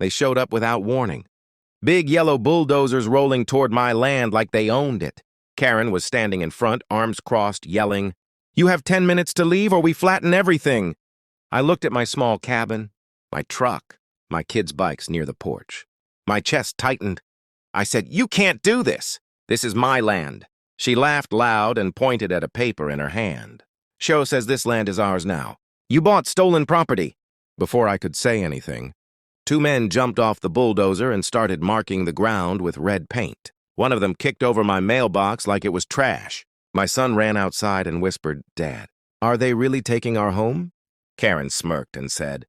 They showed up without warning. Big yellow bulldozers rolling toward my land like they owned it. Karen was standing in front, arms crossed, yelling, "You have 10 minutes to leave or we flatten everything." I looked at my small cabin, my truck, my kids' bikes near the porch. My chest tightened. I said, "You can't do this. This is my land." She laughed loud and pointed at a paper in her hand. "Show says this land is ours now. You bought stolen property." Before I could say anything, two men jumped off the bulldozer and started marking the ground with red paint. One of them kicked over my mailbox like it was trash. My son ran outside and whispered, "Dad, are they really taking our home?" Karen smirked and said,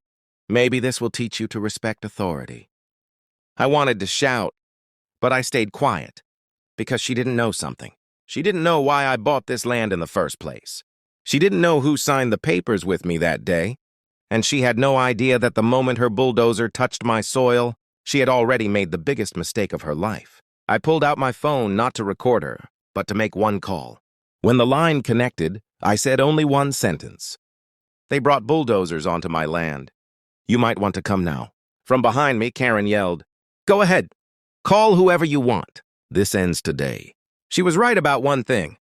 "Maybe this will teach you to respect authority." I wanted to shout, but I stayed quiet because she didn't know something. She didn't know why I bought this land in the first place. She didn't know who signed the papers with me that day, and she had no idea that the moment her bulldozer touched my soil, she had already made the biggest mistake of her life. I pulled out my phone not to record her, but to make one call. When the line connected, I said only one sentence. "They brought bulldozers onto my land. You might want to come now." From behind me, Karen yelled, "Go ahead. Call whoever you want. This ends today." She was right about one thing.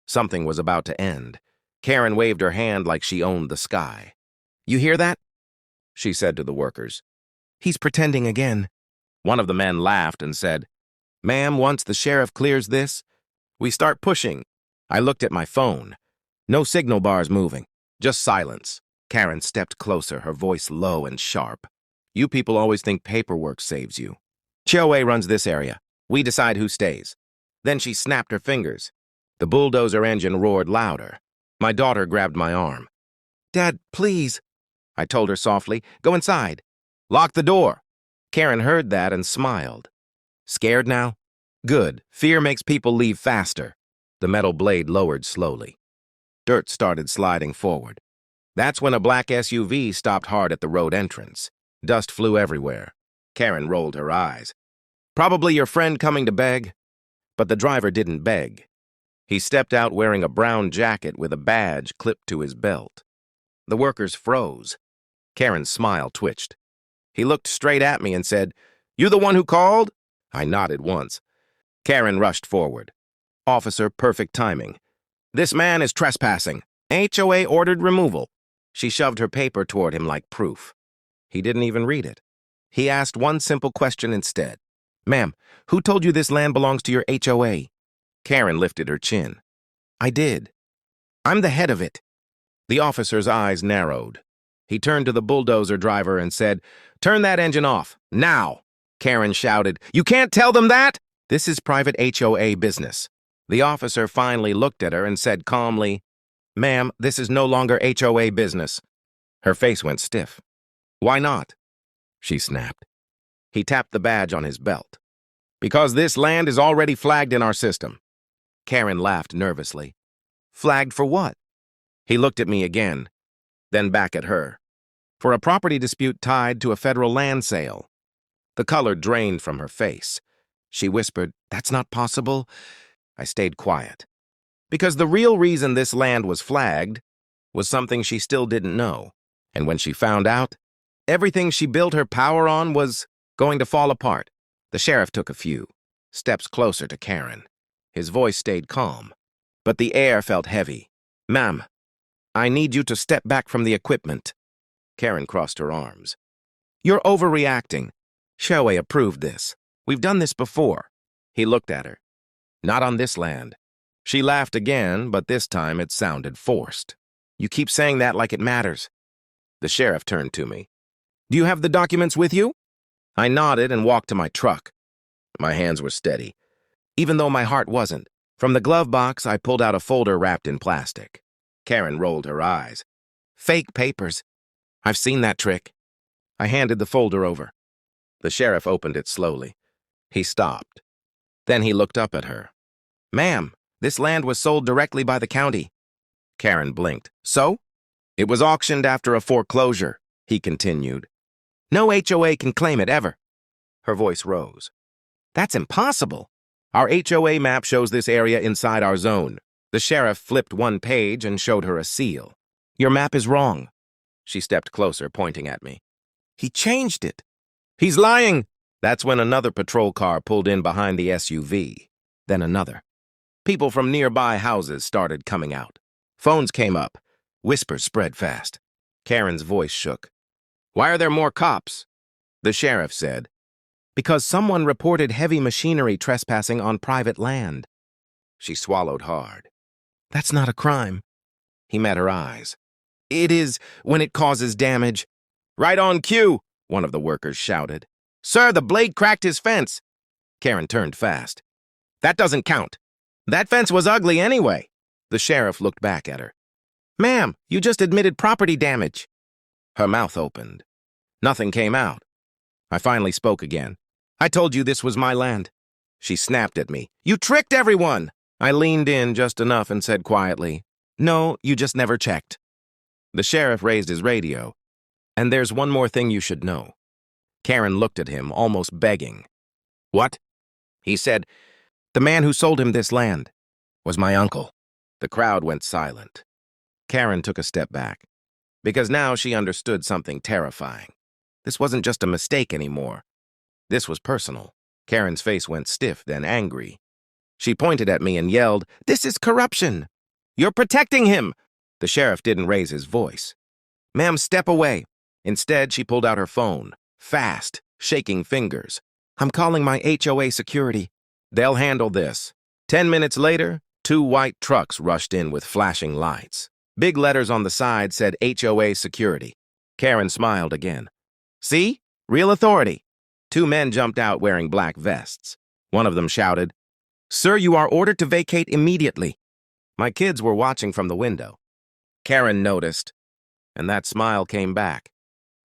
Something was about to end. Karen waved her hand like she owned the sky. "You hear that?" she said to the workers. "He's pretending again." One of the men laughed and said, "Ma'am, once the sheriff clears this, we start pushing." I looked at my phone. No signal bars moving, just silence. Karen stepped closer, her voice low and sharp. "You people always think paperwork saves you. Choe runs this area. We decide who stays." Then she snapped her fingers. The bulldozer engine roared louder. My daughter grabbed my arm. "Dad, please," I told her softly. "Go inside. Lock the door." Karen heard that and smiled. "Scared now? Good. Fear makes people leave faster." The metal blade lowered slowly. Dirt started sliding forward. That's when a black SUV stopped hard at the road entrance. Dust flew everywhere. Karen rolled her eyes. "Probably your friend coming to beg." But the driver didn't beg. He stepped out wearing a brown jacket with a badge clipped to his belt. The workers froze. Karen's smile twitched. He looked straight at me and said, "You the one who called?" I nodded once. Karen rushed forward. "Officer, perfect timing. This man is trespassing. HOA ordered removal." She shoved her paper toward him like proof. He didn't even read it. He asked one simple question instead. "Ma'am, who told you this land belongs to your HOA?" Karen lifted her chin. "I did. I'm the head of it." The officer's eyes narrowed. He turned to the bulldozer driver and said, "Turn that engine off, now." Karen shouted, "You can't tell them that! This is private HOA business." The officer finally looked at her and said calmly, "Ma'am, this is no longer HOA business." Her face went stiff. "Why not?" she snapped. He tapped the badge on his belt. "Because this land is already flagged in our system." Karen laughed nervously. "Flagged for what?" He looked at me again, then back at her. "For a property dispute tied to a federal land sale." The color drained from her face. She whispered, "That's not possible." I stayed quiet. Because the real reason this land was flagged was something she still didn't know. And when she found out, everything she built her power on was going to fall apart. The sheriff took a few steps closer to Karen. His voice stayed calm, but the air felt heavy. "Ma'am, I need you to step back from the equipment." Karen crossed her arms. "You're overreacting. Shoei approved this. We've done this before." He looked at her. "Not on this land." She laughed again, but this time it sounded forced. "You keep saying that like it matters." The sheriff turned to me. "Do you have the documents with you?" I nodded and walked to my truck. My hands were steady, even though my heart wasn't. From the glove box, I pulled out a folder wrapped in plastic. Karen rolled her eyes. "Fake papers. I've seen that trick." I handed the folder over. The sheriff opened it slowly. He stopped. Then he looked up at her. "Ma'am, this land was sold directly by the county." Karen blinked. "So?" "It was auctioned after a foreclosure," he continued. "No HOA can claim it ever." Her voice rose. "That's impossible. Our HOA map shows this area inside our zone." The sheriff flipped one page and showed her a seal. "Your map is wrong." She stepped closer, pointing at me. "He changed it." He's lying! That's when another patrol car pulled in behind the SUV. Then another. People from nearby houses started coming out. Phones came up. Whispers spread fast. Karen's voice shook. Why are there more cops? The sheriff said. Because someone reported heavy machinery trespassing on private land. She swallowed hard. That's not a crime. He met her eyes. It is when it causes damage. Right on cue, one of the workers shouted. Sir, the blade cracked his fence. Karen turned fast. That doesn't count. That fence was ugly anyway. The sheriff looked back at her. Ma'am, you just admitted property damage. Her mouth opened. Nothing came out. I finally spoke again. I told you this was my land. She snapped at me. You tricked everyone! I leaned in just enough and said quietly, No, you just never checked. The sheriff raised his radio. And there's one more thing you should know. Karen looked at him, almost begging. What? He said, The man who sold him this land was my uncle. The crowd went silent. Karen took a step back, because now she understood something terrifying. This wasn't just a mistake anymore. This was personal. Karen's face went stiff, then angry. She pointed at me and yelled, This is corruption! You're protecting him! The sheriff didn't raise his voice. Ma'am, step away. Instead, she pulled out her phone, fast, shaking fingers. I'm calling my HOA security. They'll handle this. 10 minutes later, 2 white trucks rushed in with flashing lights. Big letters on the side said HOA security. Karen smiled again. See? Real authority. 2 men jumped out wearing black vests. One of them shouted, Sir, you are ordered to vacate immediately. My kids were watching from the window. Karen noticed, and that smile came back.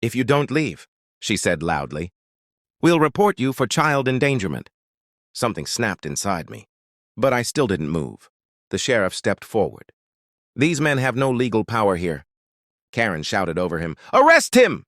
If you don't leave, she said loudly, we'll report you for child endangerment. Something snapped inside me, but I still didn't move. The sheriff stepped forward. These men have no legal power here. Karen shouted over him, Arrest him!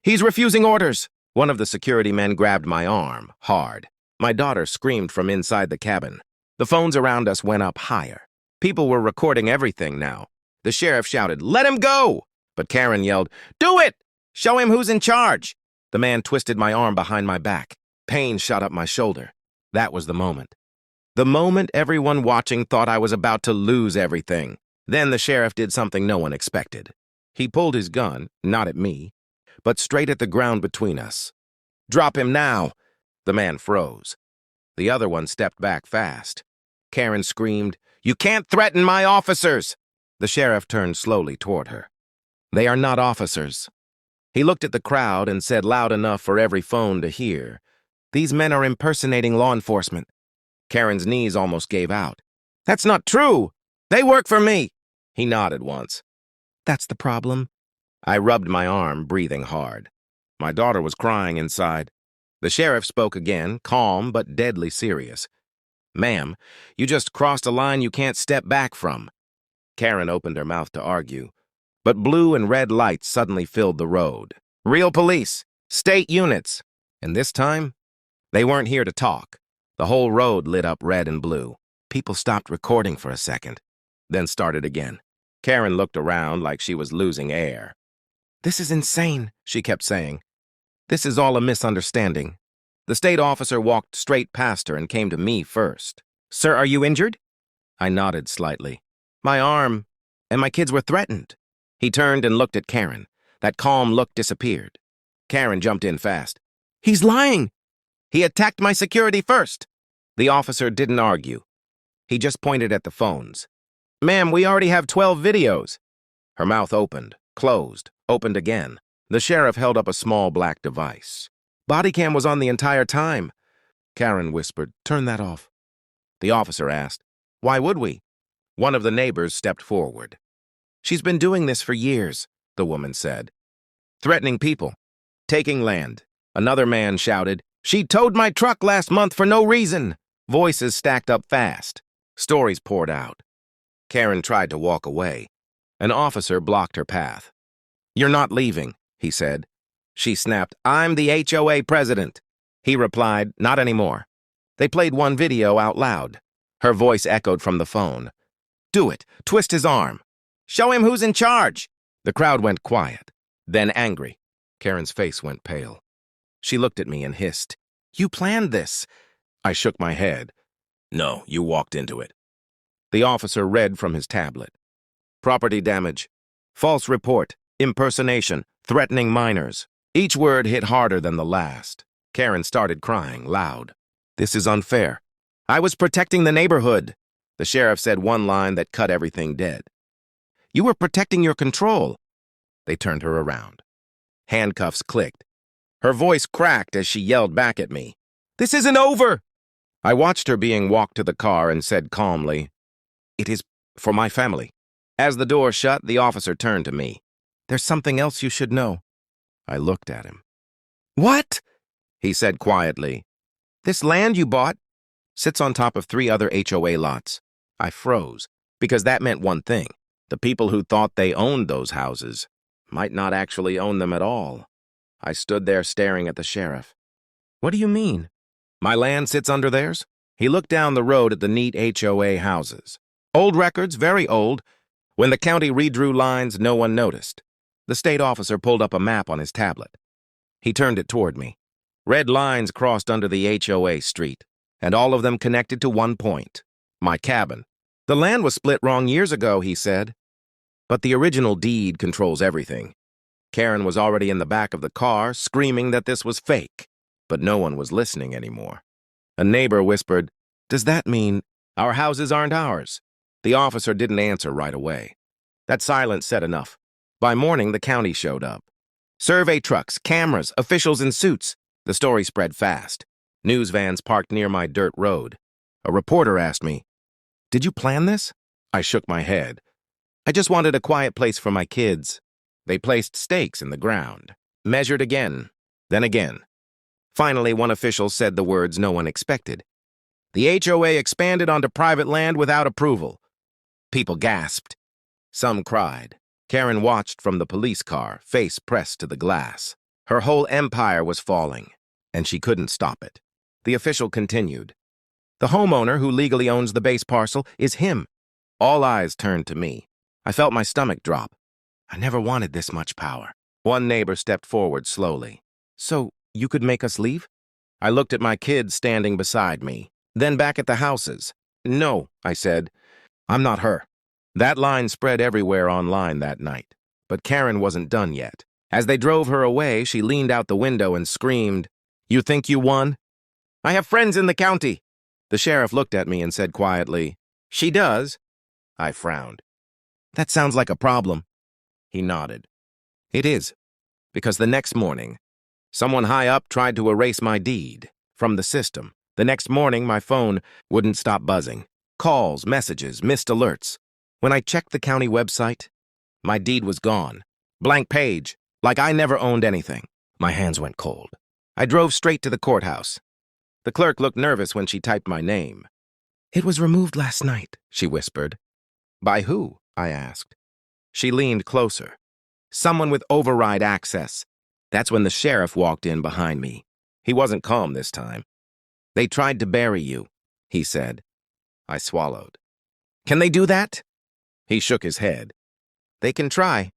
He's refusing orders. One of the security men grabbed my arm, hard. My daughter screamed from inside the cabin. The phones around us went up higher. People were recording everything now. The sheriff shouted, Let him go! But Karen yelled, Do it! Show him who's in charge! The man twisted my arm behind my back. Pain shot up my shoulder. That was the moment. The moment everyone watching thought I was about to lose everything. Then the sheriff did something no one expected. He pulled his gun, not at me, but straight at the ground between us. Drop him now! The man froze. The other one stepped back fast. Karen screamed, You can't threaten my officers! The sheriff turned slowly toward her. They are not officers. He looked at the crowd and said loud enough for every phone to hear, These men are impersonating law enforcement. Karen's knees almost gave out. That's not true! They work for me! He nodded once. That's the problem. I rubbed my arm, breathing hard. My daughter was crying inside. The sheriff spoke again, calm but deadly serious. Ma'am, you just crossed a line you can't step back from. Karen opened her mouth to argue, but blue and red lights suddenly filled the road. Real police, state units. And this time, they weren't here to talk. The whole road lit up red and blue. People stopped recording for a second, then started again. Karen looked around like she was losing air. This is insane, she kept saying. This is all a misunderstanding. The state officer walked straight past her and came to me first. Sir, are you injured? I nodded slightly. My arm, and my kids were threatened. He turned and looked at Karen. That calm look disappeared. Karen jumped in fast. He's lying! He attacked my security first! The officer didn't argue. He just pointed at the phones. Ma'am, we already have 12 videos. Her mouth opened, closed, opened again. The sheriff held up a small black device. Body cam was on the entire time. Karen whispered, Turn that off. The officer asked, Why would we? One of the neighbors stepped forward. She's been doing this for years, the woman said. Threatening people. Taking land. Another man shouted, She towed my truck last month for no reason. Voices stacked up fast. Stories poured out. Karen tried to walk away. An officer blocked her path. You're not leaving, he said. She snapped, I'm the HOA president. He replied, Not anymore. They played one video out loud. Her voice echoed from the phone. Do it. Twist his arm. Show him who's in charge. The crowd went quiet, then angry. Karen's face went pale. She looked at me and hissed, "You planned this." I shook my head. "No, you walked into it." The officer read from his tablet. "Property damage. False report. Impersonation. Threatening minors." Each word hit harder than the last. Karen started crying loud. "This is unfair. I was protecting the neighborhood." The sheriff said one line that cut everything dead. "You were protecting your control." They turned her around. Handcuffs clicked. Her voice cracked as she yelled back at me. "This isn't over!" I watched her being walked to the car and said calmly, "It is for my family." As the door shut, the officer turned to me. "There's something else you should know." I looked at him. "What?" he said quietly. "This land you bought sits on top of 3 other HOA lots." I froze, because that meant one thing. The people who thought they owned those houses might not actually own them at all. I stood there staring at the sheriff. "What do you mean? My land sits under theirs?" He looked down the road at the neat HOA houses. Old records, very old. When the county redrew lines, no one noticed. The state officer pulled up a map on his tablet. He turned it toward me. Red lines crossed under the HOA street, and all of them connected to one point: my cabin. "The land was split wrong years ago," he said. "But the original deed controls everything." Karen was already in the back of the car, screaming that this was fake, but no one was listening anymore. A neighbor whispered, "Does that mean our houses aren't ours?" The officer didn't answer right away. That silence said enough. By morning, the county showed up. Survey trucks, cameras, officials in suits. The story spread fast. News vans parked near my dirt road. A reporter asked me, "Did you plan this?" I shook my head. "I just wanted a quiet place for my kids." They placed stakes in the ground, measured again, then again. Finally, one official said the words no one expected. "The HOA expanded onto private land without approval." People gasped. Some cried. Karen watched from the police car, face pressed to the glass. Her whole empire was falling, and she couldn't stop it. The official continued. "The homeowner who legally owns the base parcel is him." All eyes turned to me. I felt my stomach drop. I never wanted this much power. One neighbor stepped forward slowly. "So, you could make us leave?" I looked at my kids standing beside me, then back at the houses. "No," I said. "I'm not her." That line spread everywhere online that night. But Karen wasn't done yet. As they drove her away, she leaned out the window and screamed, "You think you won? I have friends in the county." The sheriff looked at me and said quietly, "She does." I frowned. "That sounds like a problem." He nodded. "It is, because the next morning, someone high up tried to erase my deed from the system. The next morning, my phone wouldn't stop buzzing. Calls, messages, missed alerts. When I checked the county website, my deed was gone. Blank page, like I never owned anything. My hands went cold. I drove straight to the courthouse. The clerk looked nervous when she typed my name. "It was removed last night," she whispered. "By who?" I asked. She leaned closer. "Someone with override access." That's when the sheriff walked in behind me. He wasn't calm this time. "They tried to bury you," he said. I swallowed. "Can they do that?" He shook his head. "They can try."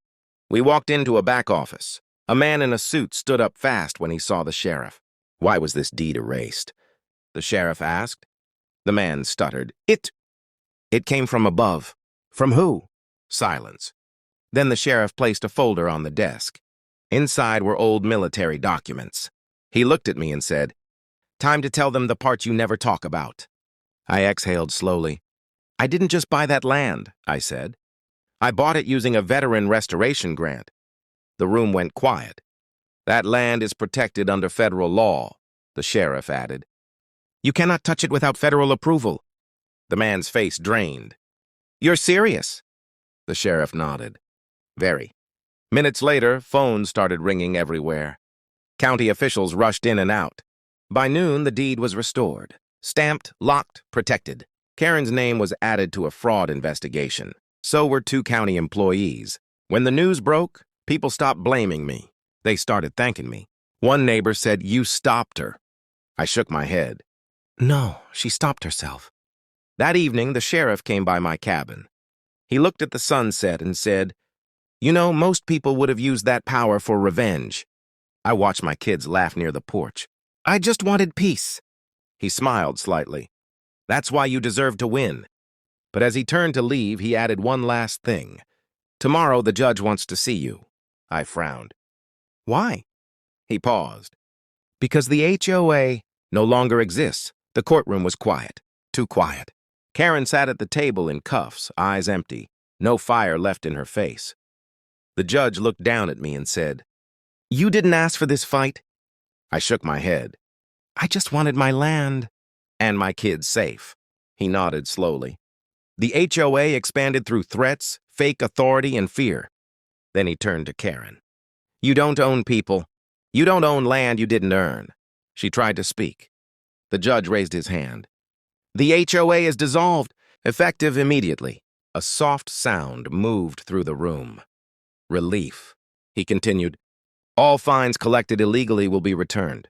We walked into a back office. A man in a suit stood up fast when he saw the sheriff. "Why was this deed erased?" the sheriff asked. The man stuttered. It came from above." "From who?" Silence. Then the sheriff placed a folder on the desk. Inside were old military documents. He looked at me and said, "Time to tell them the part you never talk about." I exhaled slowly. "I didn't just buy that land," I said. "I bought it using a veteran restoration grant." The room went quiet. "That land is protected under federal law," the sheriff added. "You cannot touch it without federal approval." The man's face drained. "You're serious?" The sheriff nodded. "Very." Minutes later, phones started ringing everywhere. County officials rushed in and out. By noon, the deed was restored. Stamped, locked, protected. Karen's name was added to a fraud investigation. So were 2 county employees. When the news broke, people stopped blaming me. They started thanking me. One neighbor said, "You stopped her." I shook my head. "No, she stopped herself." That evening, the sheriff came by my cabin. He looked at the sunset and said, "You know, most people would have used that power for revenge." I watched my kids laugh near the porch. I just wanted peace. He smiled slightly. That's why you deserve to win. But as he turned to leave, he added one last thing. Tomorrow the judge wants to see you. I frowned. Why? He paused. Because the HOA no longer exists. The courtroom was quiet. Too quiet. Karen sat at the table in cuffs, eyes empty, no fire left in her face. The judge looked down at me and said, "You didn't ask for this fight?" I shook my head. "I just wanted my land and my kids safe." He nodded slowly. The HOA expanded through threats, fake authority, and fear. Then he turned to Karen. "You don't own people. You don't own land you didn't earn." She tried to speak. The judge raised his hand. "The HOA is dissolved, effective immediately." A soft sound moved through the room. "Relief," he continued. "All fines collected illegally will be returned."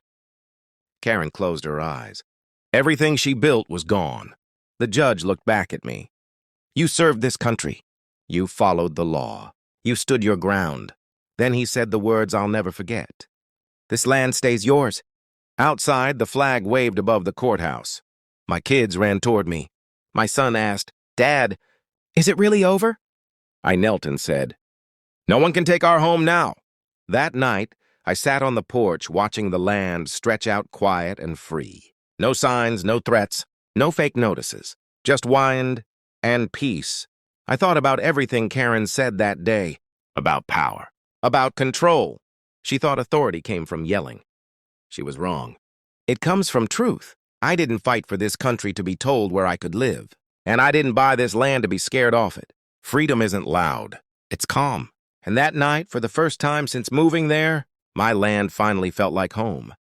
Karen closed her eyes. Everything she built was gone. The judge looked back at me. "You served this country. You followed the law. You stood your ground." Then he said the words I'll never forget. "This land stays yours." Outside, the flag waved above the courthouse. My kids ran toward me. My son asked, "Dad, is it really over?" I knelt and said, "No one can take our home now." That night, I sat on the porch watching the land stretch out quiet and free. No signs, no threats, no fake notices. Just wind and peace. I thought about everything Karen said that day. About power. About control. She thought authority came from yelling. She was wrong. It comes from truth. I didn't fight for this country to be told where I could live. And I didn't buy this land to be scared off it. Freedom isn't loud. It's calm. And that night, for the first time since moving there, my land finally felt like home.